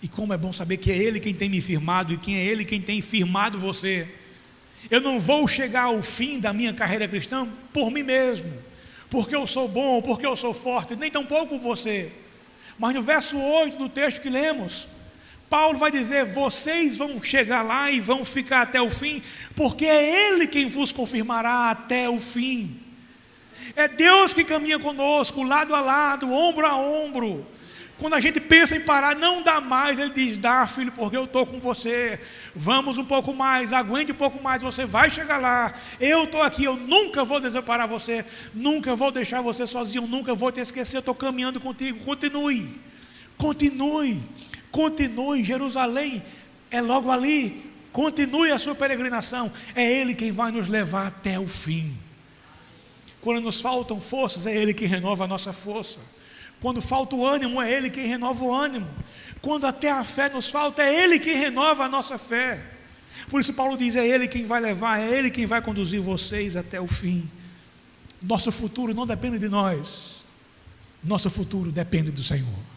[SPEAKER 1] E como é bom saber que é Ele quem tem me firmado e que é Ele quem tem firmado você. Eu não vou chegar ao fim da minha carreira cristã por mim mesmo, porque eu sou bom, porque eu sou forte, nem tampouco você. Mas no verso 8 do texto que lemos, Paulo vai dizer: vocês vão chegar lá e vão ficar até o fim, porque é Ele quem vos confirmará até o fim. É Deus que caminha conosco, lado a lado, ombro a ombro. Quando a gente pensa em parar, não dá mais, Ele diz: dá, filho, porque eu estou com você. Vamos um pouco mais, aguente um pouco mais, você vai chegar lá. Eu estou aqui, eu nunca vou desamparar você, nunca vou deixar você sozinho, nunca vou te esquecer, eu estou caminhando contigo. Continue, continue, continue. Jerusalém é logo ali. Continue a sua peregrinação, é Ele quem vai nos levar até o fim. Quando nos faltam forças, é Ele quem renova a nossa força. Quando falta o ânimo, é Ele quem renova o ânimo. Quando até a fé nos falta, é Ele quem renova a nossa fé. Por isso Paulo diz: é Ele quem vai levar, é Ele quem vai conduzir vocês até o fim. Nosso futuro não depende de nós, nosso futuro depende do Senhor.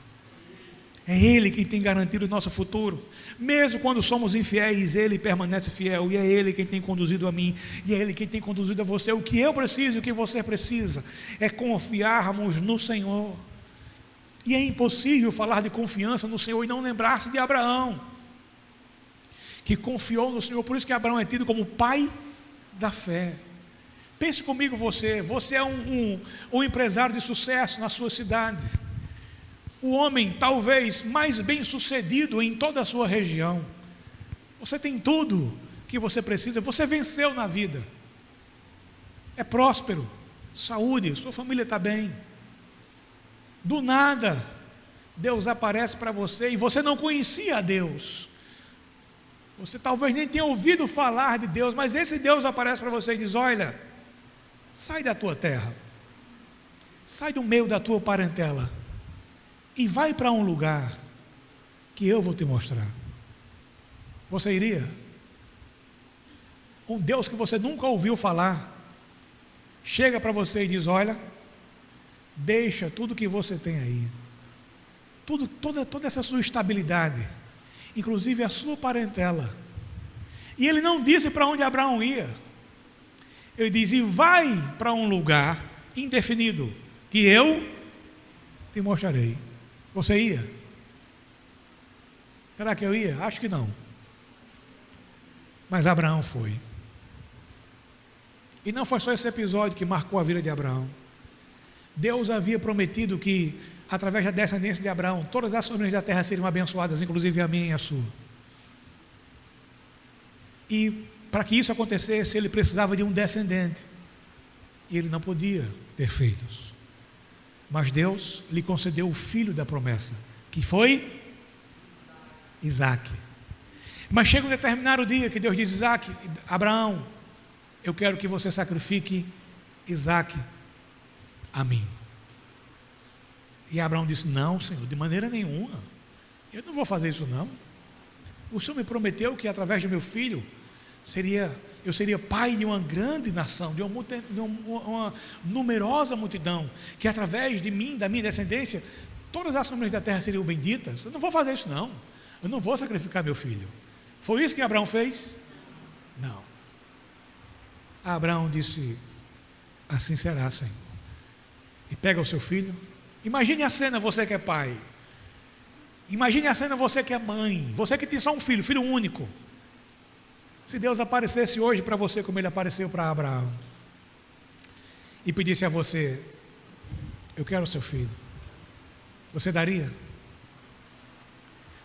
[SPEAKER 1] É Ele quem tem garantido o nosso futuro. Mesmo quando somos infiéis, Ele permanece fiel. E é Ele quem tem conduzido a mim, e é Ele quem tem conduzido a você. O que eu preciso e o que você precisa é confiarmos no Senhor. E é impossível falar de confiança no Senhor e não lembrar-se de Abraão, que confiou no Senhor. Por isso que Abraão é tido como pai da fé. Pense comigo, você é um empresário de sucesso na sua cidade, o homem talvez mais bem sucedido em toda a sua região. Você tem tudo que você precisa, você venceu na vida, é próspero, saúde, sua família está bem. Do nada, Deus aparece para você e você não conhecia a Deus. Você talvez nem tenha ouvido falar de Deus, mas esse Deus aparece para você e diz: olha, sai da tua terra, sai do meio da tua parentela e vai para um lugar que eu vou te mostrar. Você iria? Um Deus que você nunca ouviu falar chega para você e diz: olha, deixa tudo que você tem aí, toda essa sua estabilidade, inclusive a sua parentela. E Ele não disse para onde Abraão ia. Ele diz: e vai para um lugar indefinido, que eu te mostrarei. Você ia? Será que eu ia? Acho que não. Mas Abraão foi. E não foi só esse episódio que marcou a vida de Abraão. Deus havia prometido que através da descendência de Abraão, todas as famílias da terra seriam abençoadas, inclusive a minha e a sua. E para que isso acontecesse, ele precisava de um descendente. E ele não podia ter filhos. Mas Deus lhe concedeu o filho da promessa, que foi Isaque. Mas chega um determinado dia que Deus diz: Isaque, Abraão, eu quero que você sacrifique Isaque a mim. E Abraão disse: não, Senhor, de maneira nenhuma, eu não vou fazer isso não. O Senhor me prometeu que através do meu filho eu seria pai de uma grande nação, de uma numerosa multidão, que através de mim, da minha descendência, todas as famílias da terra seriam benditas. Eu não vou fazer isso não, eu não vou sacrificar meu filho. Foi isso que Abraão fez? Não. Abraão disse: assim será, Senhor. E pega o seu filho. Imagine a cena, você que é pai. Imagine a cena, você que é mãe, você que tem só um filho, filho único. Se Deus aparecesse hoje para você como ele apareceu para Abraão, e pedisse a você: eu quero o seu filho, você daria?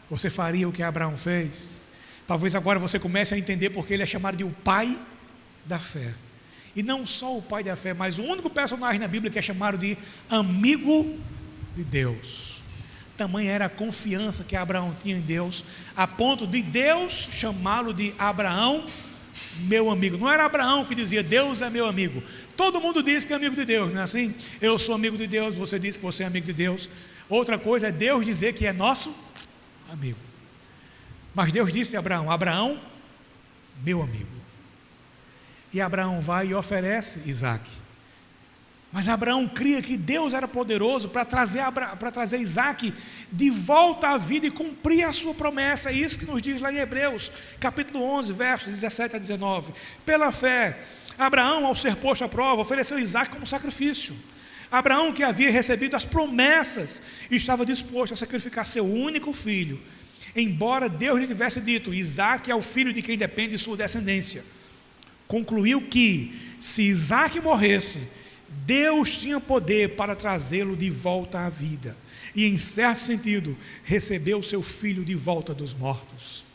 [SPEAKER 1] Você faria o que Abraão fez? Talvez agora você comece a entender porque ele é chamado de o pai da fé. E não só o pai da fé, mas o único personagem na Bíblia que é chamado de amigo de Deus. Tamanha era a confiança que Abraão tinha em Deus, a ponto de Deus chamá-lo de Abraão, meu amigo. Não era Abraão que dizia: Deus é meu amigo. Todo mundo diz que é amigo de Deus, não é assim? Eu sou amigo de Deus, você diz que você é amigo de Deus. Outra coisa é Deus dizer que é nosso amigo. Mas Deus disse a Abraão: Abraão, meu amigo. E Abraão vai e oferece Isaque. Mas Abraão cria que Deus era poderoso para trazer Isaque de volta à vida e cumprir a sua promessa. É isso que nos diz lá em Hebreus, capítulo 11, versos 17 a 19. Pela fé, Abraão, ao ser posto à prova, ofereceu Isaque como sacrifício. Abraão, que havia recebido as promessas, estava disposto a sacrificar seu único filho, embora Deus lhe tivesse dito: Isaque é o filho de quem depende sua descendência. Concluiu que, se Isaque morresse, Deus tinha poder para trazê-lo de volta à vida, e em certo sentido, recebeu seu filho de volta dos mortos.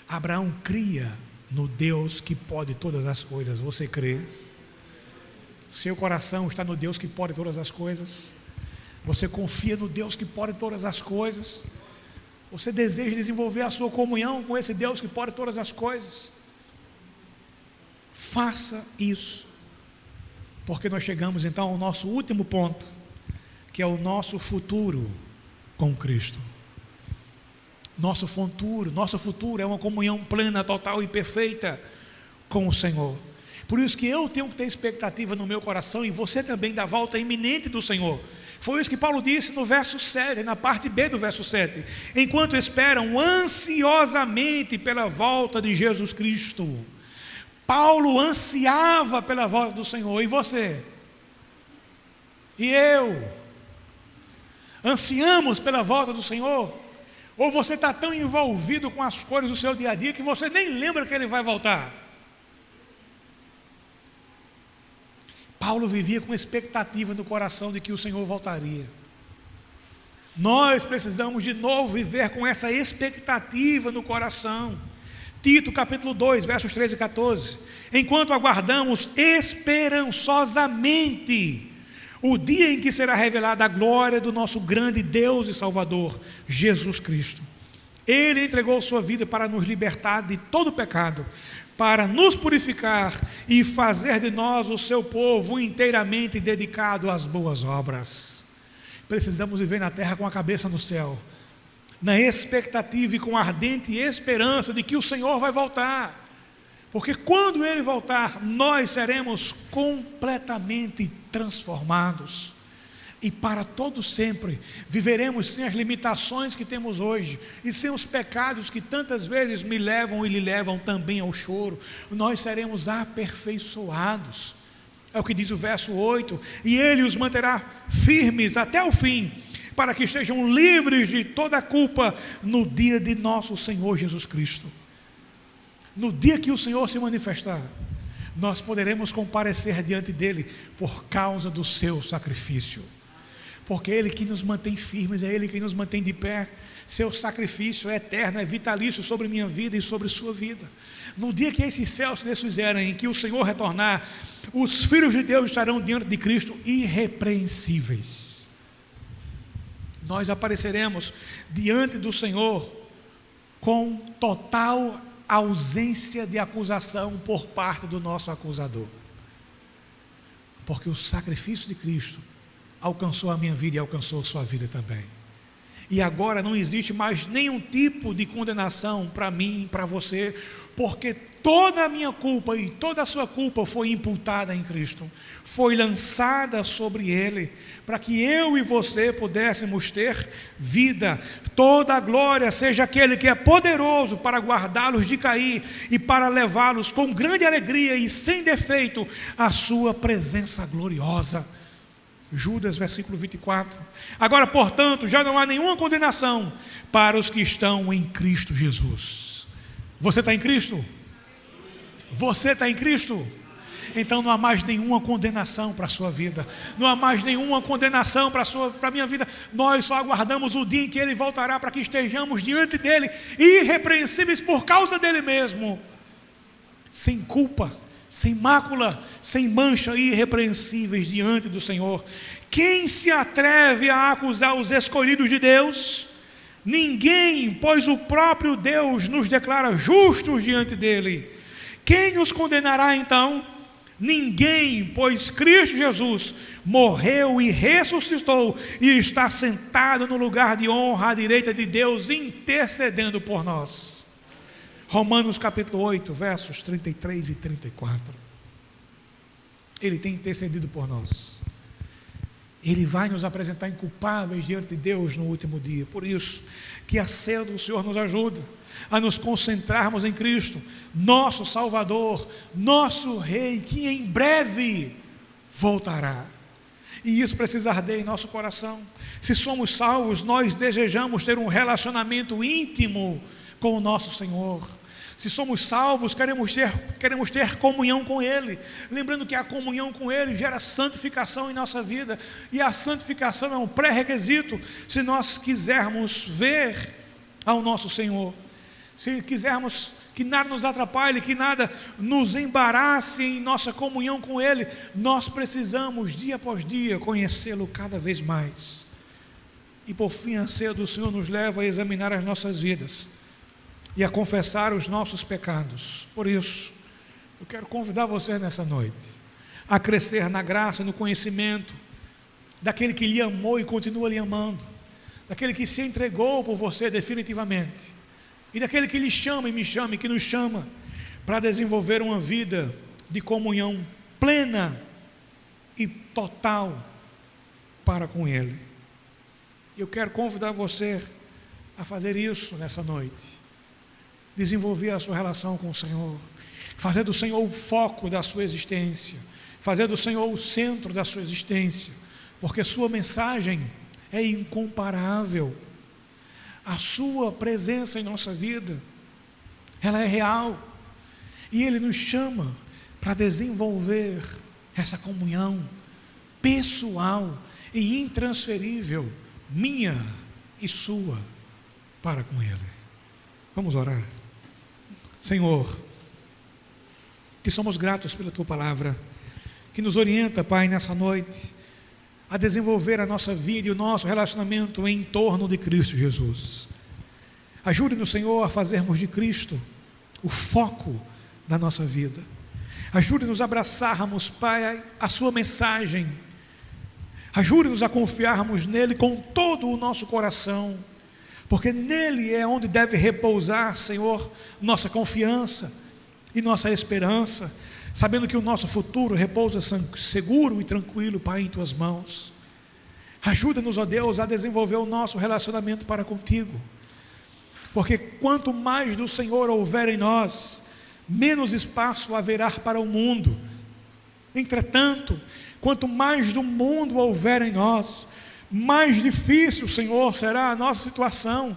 [SPEAKER 1] Abraão cria no Deus que pode todas as coisas. Você crê? Seu coração está no Deus que pode todas as coisas? Você confia no Deus que pode todas as coisas? Você deseja desenvolver a sua comunhão com esse Deus que pode todas as coisas? Faça isso, porque nós chegamos então ao nosso último ponto, que é o nosso futuro com Cristo. Nosso futuro é uma comunhão plena, total e perfeita com o Senhor. Por isso que eu tenho que ter expectativa no meu coração, e você também, da volta iminente do Senhor. Foi isso que Paulo disse no verso 7, na parte B do verso 7. Enquanto esperam ansiosamente pela volta de Jesus Cristo. Paulo ansiava pela volta do Senhor. E você? E eu? Ansiamos pela volta do Senhor? Ou você está tão envolvido com as coisas do seu dia a dia que você nem lembra que Ele vai voltar? Paulo vivia com expectativa no coração de que o Senhor voltaria. Nós precisamos de novo viver com essa expectativa no coração. Tito capítulo 2, versos 13 e 14. Enquanto aguardamos esperançosamente o dia em que será revelada a glória do nosso grande Deus e Salvador, Jesus Cristo. Ele entregou sua vida para nos libertar de todo pecado, para nos purificar e fazer de nós o seu povo inteiramente dedicado às boas obras. Precisamos viver na terra com a cabeça no céu, na expectativa e com ardente esperança de que o Senhor vai voltar, porque quando Ele voltar, nós seremos completamente transformados, e para todo sempre viveremos sem as limitações que temos hoje, e sem os pecados que tantas vezes me levam e lhe levam também ao choro. Nós seremos aperfeiçoados, é o que diz o verso 8, e Ele os manterá firmes até o fim, para que estejam livres de toda a culpa no dia de nosso Senhor Jesus Cristo. No dia que o Senhor se manifestar, nós poderemos comparecer diante dEle por causa do seu sacrifício, porque é Ele que nos mantém firmes, é Ele que nos mantém de pé. Seu sacrifício é eterno, é vitalício sobre minha vida e sobre sua vida. No dia que esses céus se desfizerem, em que o Senhor retornar, os filhos de Deus estarão diante de Cristo irrepreensíveis. Nós apareceremos diante do Senhor com total ausência de acusação por parte do nosso acusador, porque o sacrifício de Cristo alcançou a minha vida e alcançou a sua vida também. E agora não existe mais nenhum tipo de condenação para mim, para você, porque toda a minha culpa e toda a sua culpa foi imputada em Cristo, foi lançada sobre Ele, para que eu e você pudéssemos ter vida. Toda a glória seja aquele que é poderoso para guardá-los de cair e para levá-los com grande alegria e sem defeito à sua presença gloriosa. Judas, versículo 24. Agora, portanto, já não há nenhuma condenação para os que estão em Cristo Jesus. Você está em Cristo? Você está em Cristo? Então não há mais nenhuma condenação para a sua vida, não há mais nenhuma condenação para a minha vida. Nós só aguardamos o dia em que Ele voltará, para que estejamos diante dEle, irrepreensíveis por causa dEle mesmo, sem culpa, sem mácula, sem mancha, irrepreensíveis diante do Senhor. Quem se atreve a acusar os escolhidos de Deus? Ninguém, pois o próprio Deus nos declara justos diante dEle. Quem nos condenará então? Ninguém, pois Cristo Jesus morreu e ressuscitou e está sentado no lugar de honra à direita de Deus, intercedendo por nós. Romanos capítulo 8, versos 33 e 34. Ele tem intercedido por nós. Ele vai nos apresentar inculpáveis diante de Deus no último dia. Por isso, que a ceia do Senhor nos ajuda a nos concentrarmos em Cristo, nosso Salvador, nosso Rei, que em breve voltará. E isso precisa arder em nosso coração. Se somos salvos, nós desejamos ter um relacionamento íntimo com o nosso Senhor. Se somos salvos, queremos ter comunhão com Ele. Lembrando que a comunhão com Ele gera santificação em nossa vida. E a santificação é um pré-requisito se nós quisermos ver ao nosso Senhor. Se quisermos que nada nos atrapalhe, que nada nos embarace em nossa comunhão com Ele, nós precisamos, dia após dia, conhecê-lo cada vez mais. E por fim, a ceia do Senhor nos leva a examinar as nossas vidas e a confessar os nossos pecados. Por isso, eu quero convidar você nessa noite a crescer na graça e no conhecimento daquele que lhe amou e continua lhe amando, daquele que se entregou por você definitivamente, e daquele que lhe chama e me chama e que nos chama para desenvolver uma vida de comunhão plena e total para com Ele. Eu quero convidar você a fazer isso nessa noite. Desenvolver a sua relação com o Senhor, fazer do Senhor o foco da sua existência, fazer do Senhor o centro da sua existência, porque sua mensagem é incomparável. A sua presença em nossa vida, ela é real, e Ele nos chama para desenvolver essa comunhão pessoal e intransferível, minha e sua, para com Ele. Vamos orar. Senhor, que somos gratos pela Tua palavra, que nos orienta, Pai, nessa noite, a desenvolver a nossa vida e o nosso relacionamento em torno de Cristo Jesus. Ajude-nos, Senhor, a fazermos de Cristo o foco da nossa vida. Ajude-nos a abraçarmos, Pai, a Sua mensagem. Ajude-nos a confiarmos nele com todo o nosso coração, porque nele é onde deve repousar, Senhor, nossa confiança e nossa esperança, sabendo que o nosso futuro repousa seguro e tranquilo, Pai, em Tuas mãos. Ajuda-nos, ó Deus, a desenvolver o nosso relacionamento para contigo, porque quanto mais do Senhor houver em nós, menos espaço haverá para o mundo. Entretanto, quanto mais do mundo houver em nós, mais difícil, Senhor, será a nossa situação,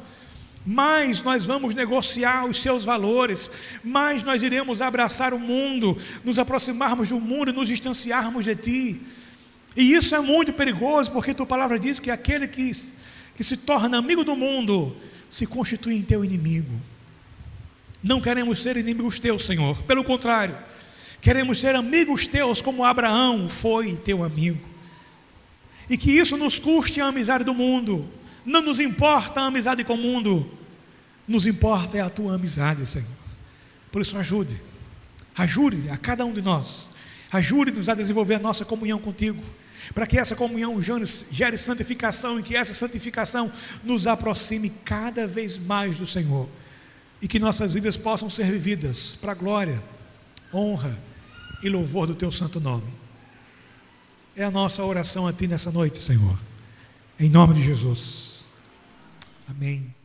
[SPEAKER 1] mais nós vamos negociar os seus valores, mais nós iremos abraçar o mundo, nos aproximarmos do mundo e nos distanciarmos de Ti. E isso é muito perigoso, porque tua palavra diz que aquele que se torna amigo do mundo se constitui em teu inimigo. Não queremos ser inimigos teus, Senhor. Pelo contrário, queremos ser amigos teus, como Abraão foi teu amigo. E que isso nos custe a amizade do mundo. Não nos importa a amizade com o mundo, nos importa é a tua amizade, Senhor. Por isso ajude a cada um de nós, ajude-nos a desenvolver a nossa comunhão contigo, para que essa comunhão gere santificação, e que essa santificação nos aproxime cada vez mais do Senhor, e que nossas vidas possam ser vividas para a glória, honra e louvor do teu santo nome. É a nossa oração a ti nessa noite, Senhor, em nome de Jesus. Amém.